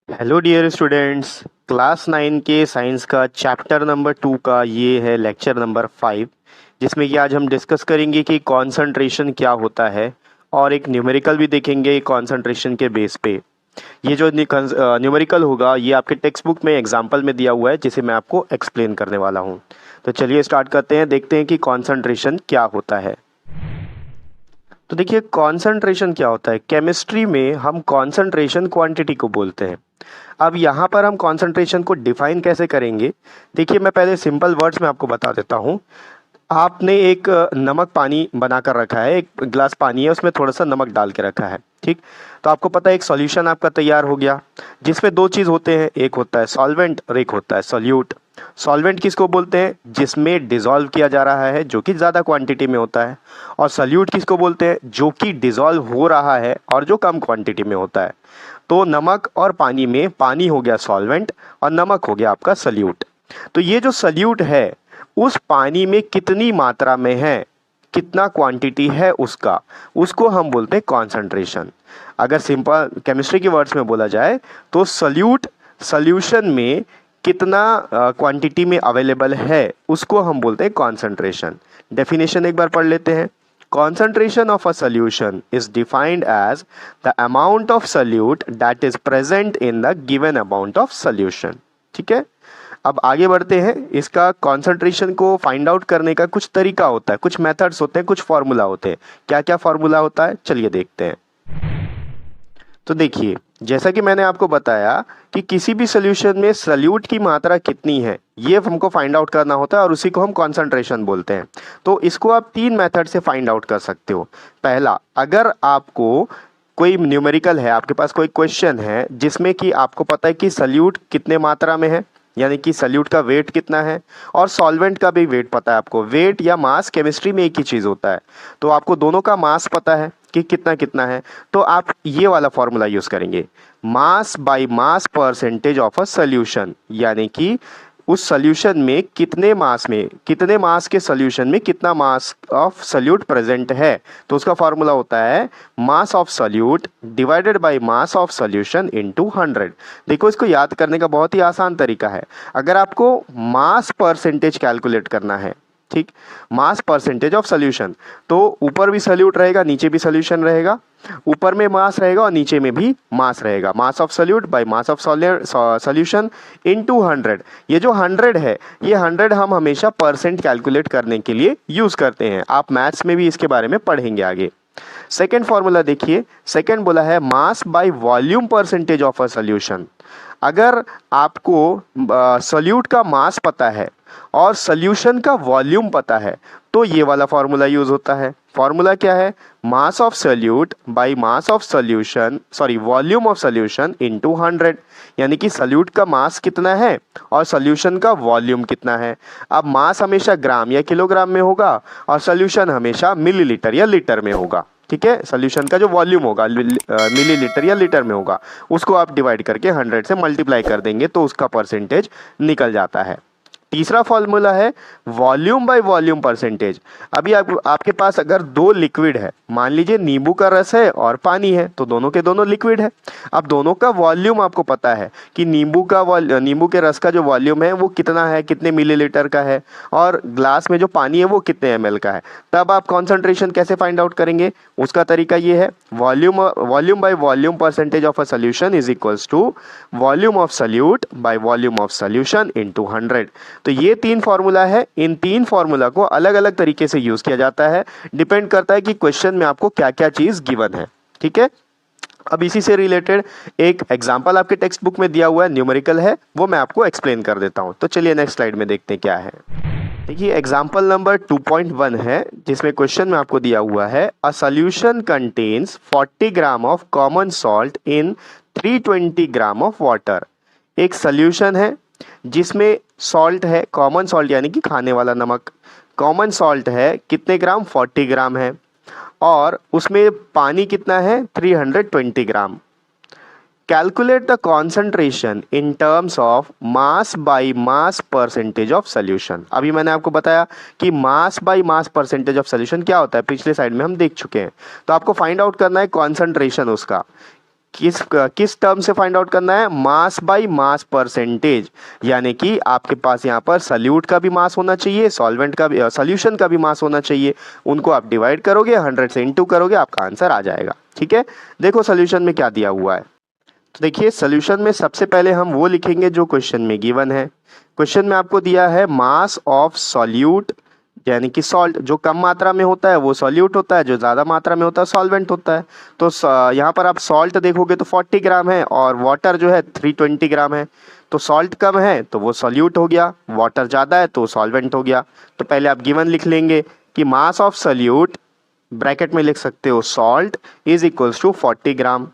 Hello dear students. Class 9 के science का chapter number 2 का ये है लेक्चर नंबर 5, जिसमें कि आज हम डिस्कस करेंगे कि कंसंट्रेशन क्या होता है और एक न्यूमेरिकल भी देखेंगे कंसंट्रेशन के बेस पे। ये जो न्यूमेरिकल होगा ये आपके टेक्स्ट बुक में एग्जाम्पल में दिया हुआ है, जिसे मैं आपको एक्सप्लेन करने वाला हूँ। तो चलिए स्टार्ट करते हैं, देखते हैं कि कंसंट्रेशन क्या होता है। तो देखिए कंसंट्रेशन क्या होता है। केमिस्ट्री में हम कंसंट्रेशन क्वांटिटी को बोलते हैं। अब यहाँ पर हम कंसंट्रेशन को डिफाइन कैसे करेंगे, देखिए मैं पहले सिंपल वर्ड्स में आपको बता देता हूँ। आपने एक नमक पानी बना कर रखा है, एक गिलास पानी है, उसमें थोड़ा सा नमक डाल के रखा है, ठीक। तो आपको पता है एक सॉल्यूशन आपका तैयार हो गया, जिसमें दो चीज़ होते हैं, एक होता है सॉल्वेंट और एक होता है सॉल्यूट। सॉल्वेंट किसको बोलते हैं, जिसमें डिसॉल्व किया जा रहा है, जो कि ज़्यादा क्वांटिटी में होता है। और सॉल्यूट किसको बोलते हैं, जो कि डिसॉल्व हो रहा है और जो कम क्वांटिटी में होता है। तो नमक और पानी में पानी हो गया सॉल्वेंट और नमक हो गया आपका सल्यूट। तो ये जो सल्यूट है उस पानी में कितनी मात्रा में है, कितना क्वांटिटी है उसका, उसको हम बोलते हैं कॉन्सेंट्रेशन। अगर सिंपल केमिस्ट्री के वर्ड्स में बोला जाए तो सल्यूट सॉल्यूशन में कितना क्वांटिटी में अवेलेबल है उसको हम बोलते हैं कॉन्सेंट्रेशन। डेफिनेशन एक बार पढ़ लेते हैं। Concentration of a solution is defined as the amount of solute that is present in the given amount of solution। ठीक है, अब आगे बढ़ते हैं। इसका कॉन्सेंट्रेशन को फाइंड आउट करने का कुछ तरीका होता है, कुछ मेथड्स होते हैं, कुछ फॉर्मूला होते हैं। क्या क्या फॉर्मूला होता है, चलिए देखते हैं। तो देखिए, जैसा कि मैंने आपको बताया कि किसी भी सोल्यूशन में सल्यूट की मात्रा कितनी है ये हमको फाइंड आउट करना होता है और उसी को हम कॉन्सेंट्रेशन बोलते हैं। तो इसको आप तीन मेथड से फाइंड आउट कर सकते हो। पहला, अगर आपको कोई न्यूमेरिकल है, आपके पास कोई क्वेश्चन है जिसमें कि आपको पता है कि सल्यूट कितने मात्रा में है, यानी कि सल्यूट का वेट कितना है, और सॉल्वेंट का भी वेट पता है आपको। वेट या मास केमिस्ट्री में एक ही चीज़ होता है, तो आपको दोनों का मास पता है कि कितना कितना है। तो आप ये वाला फॉर्मूला यूज़ करेंगे, mass by mass percentage of a solution, यानी कि उस सॉल्यूशन में कितने मास के सॉल्यूशन में कितना मास ऑफ सॉल्यूट प्रेजेंट है। तो उसका फॉर्मूला होता है मास of solute divided by mass of solution into 100। देखो, इसको याद करने का बहुत ही आसान तरीका है। अगर आपको मास परसेंटेज कैलकुलेट करना है, ठीक, मास परसेंटेज ऑफ सॉल्यूशन, तो ऊपर भी सॉल्यूट रहेगा, नीचे भी सॉल्यूशन रहेगा। ऊपर में मास रहेगा और नीचे में भी मास रहेगा। मास of solute by mass of solution into 100। ये जो 100 है, ये 100 हम हमेशा परसेंट कैलकुलेट करने के लिए यूज करते हैं। आप मैथ्स में भी इसके बारे में पढ़ेंगे आगे। सेकेंड फॉर्मूला देखिए, सेकेंड बोला है mass by volume percentage of a solution. अगर आपको सॉल्यूट का मास पता है और सॉल्यूशन का वॉल्यूम पता है तो ये वाला फॉर्मूला यूज होता है। फॉर्मूला क्या है, मास of solute by mass of solution, sorry volume of solution into 100, यानी कि सॉल्यूट का मास कितना है और सॉल्यूशन का वॉल्यूम कितना है। अब मास हमेशा ग्राम या किलोग्राम में होगा और सॉल्यूशन हमेशा मिलीलीटर या लीटर में होगा, ठीक है। सॉल्यूशन का जो वॉल्यूम होगा मिलीलीटर या लीटर में होगा, उसको आप डिवाइड करके 100 से मल्टीप्लाई कर देंगे तो उसका परसेंटेज निकल जाता है। तीसरा फॉर्मूला है वॉल्यूम बाय वॉल्यूम परसेंटेज। अभी आपके पास अगर दो लिक्विड है, मान लीजिए नींबू का रस है और पानी है, तो दोनों के दोनों लिक्विड है। अब दोनों का वॉल्यूम आपको पता है कि नींबू के रस का जो वॉल्यूम है वो कितना है, कितने मिलीलीटर का है, और ग्लास में जो पानी है वो कितने ml का है। तब आप कॉन्सेंट्रेशन कैसे फाइंड आउट करेंगे, उसका तरीका ये है, volume by volume percentage of a solution is equals to volume of solute by volume of solution into 100। तो ये तीन फॉर्मूला है। इन तीन फॉर्मूला को अलग अलग तरीके से यूज किया जाता है, डिपेंड करता है कि क्वेश्चन में आपको क्या क्या चीज गिवन है, ठीक है। अब इसी से रिलेटेड एक एग्जांपल आपके टेक्स्ट बुक में दिया हुआ है, न्यूमेरिकल है, वो मैं आपको एक्सप्लेन कर देता हूं। तो चलिए नेक्स्ट स्लाइड में देखते हैं क्या है। देखिए एग्जाम्पल नंबर 2.1 है, जिसमें क्वेश्चन में आपको दिया हुआ है a solution contains 40 gram of common salt in 320 gram of water. एक सॉल्यूशन है जिसमें सॉल्ट है, कॉमन सॉल्ट यानी कि खाने वाला नमक, कॉमन सॉल्ट है कितने ग्राम, 40 ग्राम है, और उसमें पानी कितना है, 320 gram. Calculate the concentration in terms of mass by mass percentage of solution. अभी मैंने आपको बताया कि mass by mass percentage of solution क्या होता है, पिछले साइड में हम देख चुके हैं। तो आपको फाइंड आउट करना है कॉन्सेंट्रेशन उसका, किस टर्म से फाइंड आउट करना है, मास बाय मास परसेंटेज, यानी कि आपके पास यहाँ पर सल्यूट का भी मास होना चाहिए, सॉल्वेंट का भी, सॉल्यूशन का भी मास होना चाहिए। उनको आप डिवाइड करोगे, 100 से इंटू करोगे, आपका आंसर आ जाएगा। ठीक है, देखो सोल्यूशन में क्या दिया हुआ है। तो देखिए सोल्यूशन में सबसे पहले हम वो लिखेंगे जो क्वेश्चन में गिवन है। क्वेश्चन में आपको दिया है मास ऑफ सॉल्यूट, यानी कि सॉल्ट। जो कम मात्रा में होता है वो सॉल्यूट होता है, जो ज़्यादा मात्रा में होता है सॉल्वेंट होता है। तो यहाँ पर आप सॉल्ट देखोगे तो 40 ग्राम है और वाटर जो है 320 ग्राम है। तो सॉल्ट कम है तो वो सॉल्यूट हो गया, वाटर ज़्यादा है तो सॉल्वेंट हो गया। तो पहले आप गिवन लिख लेंगे कि मास ऑफ सॉल्यूट, ब्रैकेट में लिख सकते हो सॉल्ट, इज इक्वल्स टू 40 ग्राम,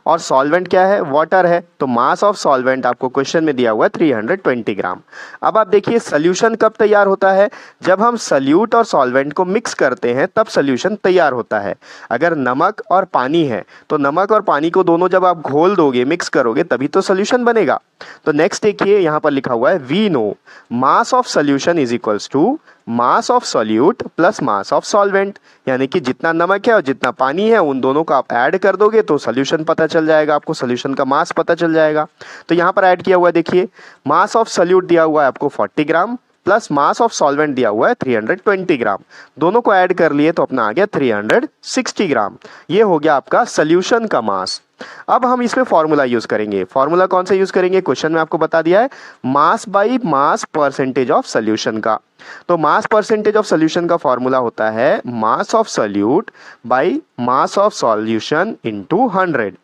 और सॉल्वेंट क्या है, वाटर है। तो मास ऑफ सॉल्वेंट आपको क्वेश्चन में दिया हुआ है 320 ग्राम। अब आप देखिए सोल्यूशन कब तैयार होता है, जब हम सल्यूट और सॉल्वेंट को मिक्स करते हैं तब सोल्यूशन तैयार होता है। अगर नमक और पानी है तो नमक और पानी को दोनों जब आप घोल दोगे, मिक्स करोगे, तभी तो सोल्यूशन बनेगा। तो नेक्स्ट देखिए यहाँ पर लिखा हुआ है we know mass of solution is equals to mass of solute plus mass of solvent, यानी कि जितना नमक है और जितना पानी है उन दोनों को आप ऐड कर दोगे तो सोल्यूशन पता चल जाएगा, आपको सोल्यूशन का मास पता चल जाएगा। तो यहाँ पर ऐड किया हुआ है, देखिए मास ऑफ सॉल्यूट दिया हुआ है आपको 40 gram plus mass of solvent दिया हुआ है 320 ग्राम, दोनों को ऐड कर लिए तो अपना आ गया 360 ग्राम। ये हो गया आपका सोल्यूशन का मास। अब हम इसमें फॉर्मूला यूज करेंगे। फॉर्मूला कौन सा यूज करेंगे, क्वेश्चन में आपको बता दिया है, mass by mass percentage of solution का। तो मास परसेंटेज ऑफ सोल्यूशन का फॉर्मूला होता है mass of solute by mass of solution into 100।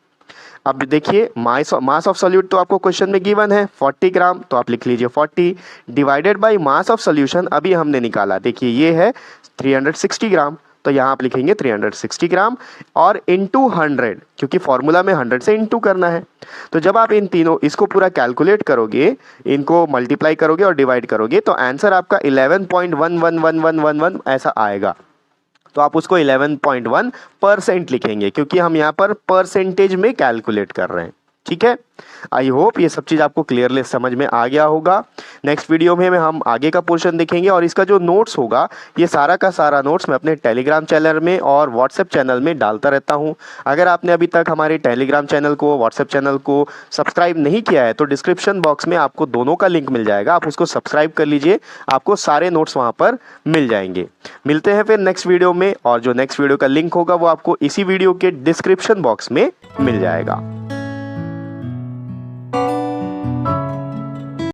अब देखिए मास ऑफ सोल्यूट तो आपको क्वेश्चन में गिवन है 40 ग्राम, तो आप लिख लीजिए 40 divided by mass of solution अभी हमने निकाला, देखिए ये है 360 ग्राम, तो यहाँ आप लिखेंगे 360 ग्राम और इंटू 100, क्योंकि फॉर्मूला में 100 से इंटू करना है। तो जब आप इन तीनों इसको पूरा कैलकुलेट करोगे, इनको मल्टीप्लाई करोगे और डिवाइड करोगे तो आंसर आपका 11.111111 ऐसा आएगा। तो आप उसको 11.1% लिखेंगे, क्योंकि हम यहाँ पर परसेंटेज में कैलकुलेट कर रहे हैं। ठीक है, आई होप ये सब चीज़ आपको क्लियरली समझ में आ गया होगा। नेक्स्ट वीडियो में हम आगे का पोर्शन देखेंगे और इसका जो नोट्स होगा, ये सारा का सारा नोट्स मैं अपने टेलीग्राम चैनल में और व्हाट्सएप चैनल में डालता रहता हूँ। अगर आपने अभी तक हमारे टेलीग्राम चैनल को, व्हाट्सएप चैनल को सब्सक्राइब नहीं किया है तो डिस्क्रिप्शन बॉक्स में आपको दोनों का लिंक मिल जाएगा, आप उसको सब्सक्राइब कर लीजिए, आपको सारे नोट्स वहाँ पर मिल जाएंगे। मिलते हैं फिर नेक्स्ट वीडियो में, और जो नेक्स्ट वीडियो का लिंक होगा वो आपको इसी वीडियो के डिस्क्रिप्शन बॉक्स में मिल जाएगा।